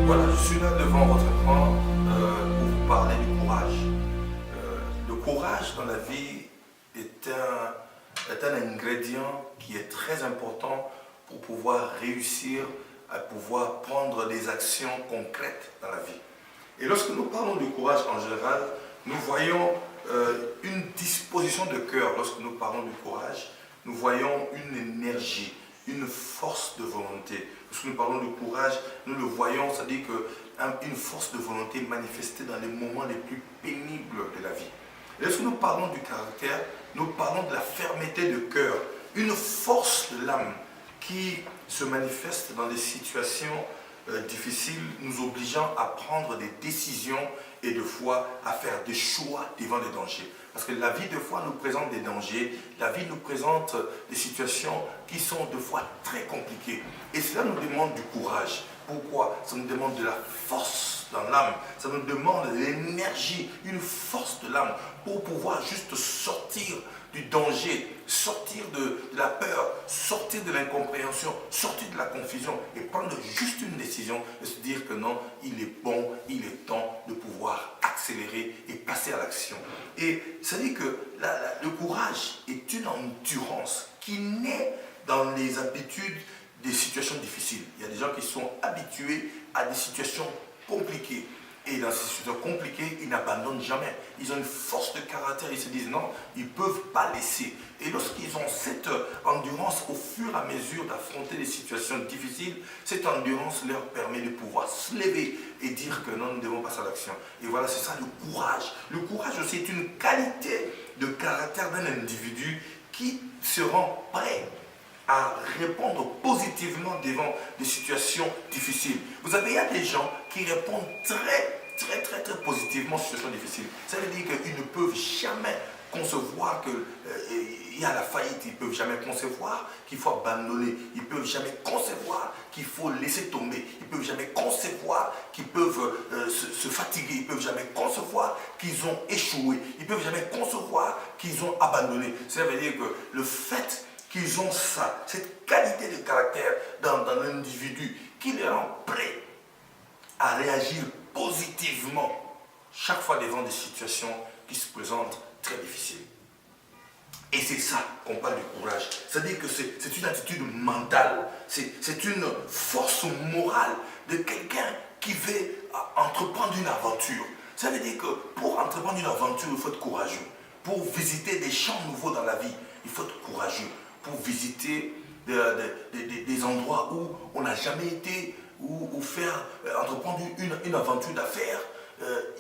Voilà, je suis là devant votre écran pour vous parler du courage. Le courage dans la vie est un ingrédient qui est très important pour pouvoir réussir à pouvoir prendre des actions concrètes dans la vie. Et lorsque nous parlons du courage en général, nous voyons une disposition de cœur. Lorsque nous parlons du courage, nous voyons une énergie, une force de volonté. Lorsque nous parlons du courage, nous le voyons, c'est-à-dire qu'une force de volonté manifestée dans les moments les plus pénibles de la vie. Et lorsque nous parlons du caractère, nous parlons de la fermeté de cœur, une force de l'âme qui se manifeste dans des situations difficiles, nous obligeant à prendre des décisions et de fois à faire des choix devant des dangers. Parce que la vie, de fois, nous présente des dangers, la vie nous présente des situations qui sont, de fois, très compliquées. Et cela nous demande du courage. Pourquoi? Ça nous demande de la force dans l'âme, ça nous demande de l'énergie, une force de l'âme pour pouvoir juste sortir du danger, sortir de la peur, sortir de l'incompréhension, sortir de la confusion et prendre juste une décision et se dire que non, il est bon, il est temps de pouvoir accélérer et passer à l'action. Et ça dit que le courage est une endurance qui naît dans les habitudes des situations difficiles. Il y a des gens qui sont habitués à des situations compliquées. Et dans ces situations compliquées, ils n'abandonnent jamais. Ils ont une force de caractère, ils se disent non, ils ne peuvent pas laisser. Et lorsqu'ils ont cette endurance au fur et à mesure d'affronter des situations difficiles, cette endurance leur permet de pouvoir se lever et dire que non, nous devons passer à l'action. Et voilà, c'est ça le courage. Le courage aussi est une qualité de caractère d'un individu qui se rend prêt à répondre positivement devant des situations difficiles. Vous savez, il y a des gens qui répondent très positivement aux situations difficiles. Ça veut dire qu'ils ne peuvent jamais concevoir qu'il y a la faillite, ils ne peuvent jamais concevoir qu'il faut abandonner, ils ne peuvent jamais concevoir qu'il faut laisser tomber, ils ne peuvent jamais concevoir qu'ils peuvent se fatiguer, ils ne peuvent jamais concevoir qu'ils ont échoué, ils ne peuvent jamais concevoir qu'ils ont abandonné. Ça veut dire que le fait qu'ils ont ça, cette qualité de caractère dans l'individu qui les rend prêts à réagir positivement chaque fois devant des situations qui se présentent très difficiles. Et c'est ça qu'on parle du courage. C'est-à-dire que c'est une attitude mentale, c'est une force morale de quelqu'un qui veut entreprendre une aventure. Ça veut dire que pour entreprendre une aventure, il faut être courageux. Pour visiter des champs nouveaux dans la vie, il faut être courageux. Pour visiter des endroits où on n'a jamais été, ou faire entreprendre une aventure d'affaires,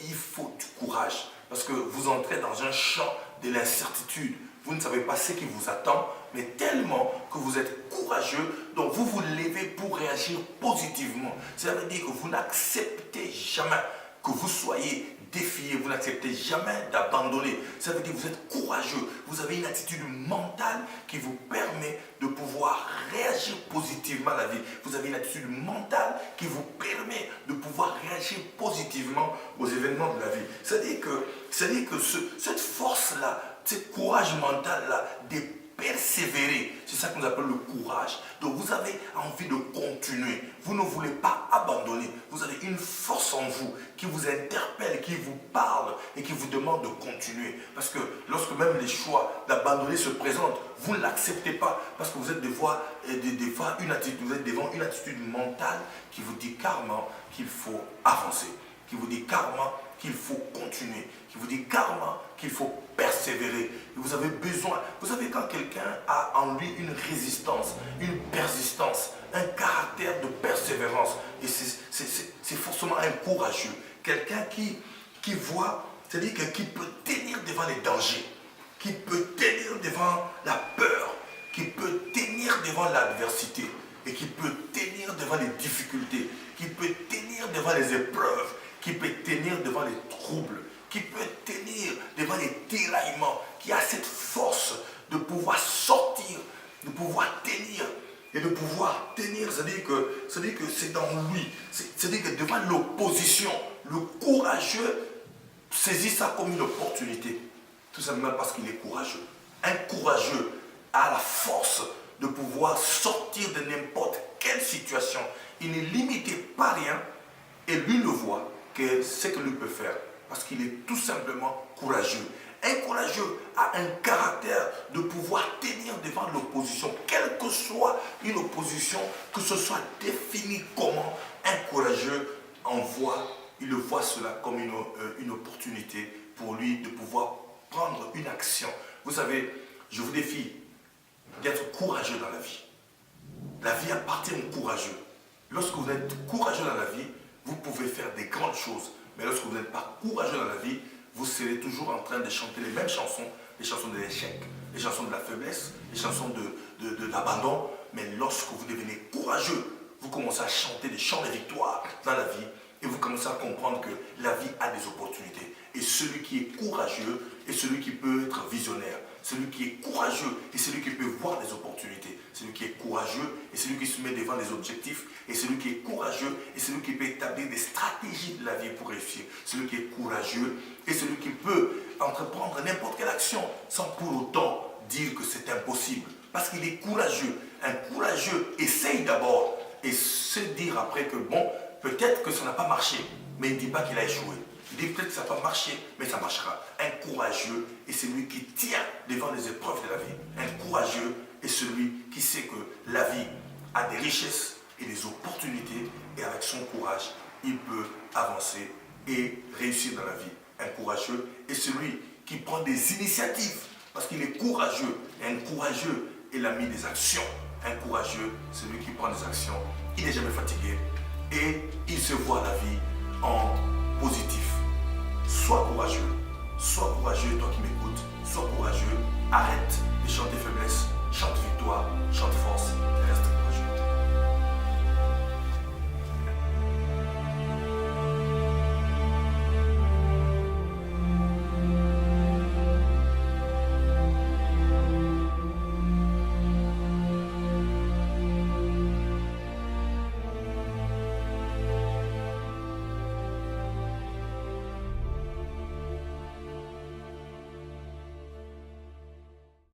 il faut du courage. Parce que vous entrez dans un champ de l'incertitude. Vous ne savez pas ce qui vous attend, mais tellement que vous êtes courageux, donc vous vous levez pour réagir positivement. Ça veut dire que vous n'acceptez jamais que vous soyez défier, vous n'acceptez jamais d'abandonner. Ça veut dire que vous êtes courageux, vous avez une attitude mentale qui vous permet de pouvoir réagir positivement à la vie. Vous avez une attitude mentale qui vous permet de pouvoir réagir positivement aux événements de la vie. C'est-à-dire que cette force-là, ce courage mental-là, des persévérer. C'est ça qu'on appelle le courage. Donc vous avez envie de continuer. Vous ne voulez pas abandonner. Vous avez une force en vous qui vous interpelle, qui vous parle et qui vous demande de continuer. Parce que lorsque même les choix d'abandonner se présentent, vous ne l'acceptez pas. Parce que vous êtes des fois vous êtes devant une attitude mentale qui vous dit carrément qu'il faut avancer. Qui vous dit carrément qu'il faut continuer, qui vous dit carrément qu'il faut persévérer. Et vous avez besoin, vous savez quand quelqu'un a en lui une résistance, une persistance, un caractère de persévérance, et c'est forcément un courageux, quelqu'un qui voit, c'est-à-dire qui peut tenir devant les dangers, qui peut tenir devant la peur, qui peut tenir devant l'adversité, et qui peut tenir devant les difficultés, qui peut tenir devant les épreuves, qui peut tenir devant les troubles, qui peut tenir devant les tiraillements, qui a cette force de pouvoir sortir, de pouvoir tenir, et de pouvoir tenir, c'est-à-dire que c'est dans lui, c'est-à-dire que devant l'opposition, le courageux saisit ça comme une opportunité, tout simplement parce qu'il est courageux. Un courageux a la force de pouvoir sortir de n'importe quelle situation. Il n'est limité par rien, Et lui le voit que ce que lui peut faire, parce qu'il est tout simplement courageux. Un courageux a un caractère de pouvoir tenir devant l'opposition, quelle que soit une opposition, que ce soit défini comment. Un courageux il voit cela comme une opportunité pour lui de pouvoir prendre une action. Vous savez, je vous défie d'être courageux dans la vie. La vie appartient aux courageux. Lorsque vous êtes courageux dans la vie, vous pouvez faire des grandes choses. Mais lorsque vous n'êtes pas courageux dans la vie, vous serez toujours en train de chanter les mêmes chansons, les chansons de l'échec, les chansons de la faiblesse, les chansons de l'abandon. Mais lorsque vous devenez courageux, vous commencez à chanter des chants de victoire dans la vie et vous commencez à comprendre que la vie a des opportunités. Et celui qui est courageux est celui qui peut être visionnaire. Celui qui est courageux est celui qui peut voir des opportunités. Celui qui est courageux est celui qui se met devant des objectifs. Et celui qui est courageux est celui qui peut établir des stratégies de la vie pour réussir. Celui qui est courageux est celui qui peut entreprendre n'importe quelle action sans pour autant dire que c'est impossible. Parce qu'il est courageux. Un courageux essaye d'abord et se dire après que bon, peut-être que ça n'a pas marché, mais il ne dit pas qu'il a échoué. Il dit peut-être que ça n'a pas marché, mais ça marchera. Un courageux est celui qui tient devant les épreuves de la vie. Un courageux est celui qui sait que la vie a des richesses et des opportunités et avec son courage, il peut avancer et réussir dans la vie. Un courageux est celui qui prend des initiatives parce qu'il est courageux. Et un courageux est l'ami des actions. Un courageux, celui qui prend des actions, il n'est jamais fatigué et il se voit la vie en positif. Sois courageux, toi qui m'écoutes, sois courageux, arrête de chanter faiblesse, chante victoire, chante force.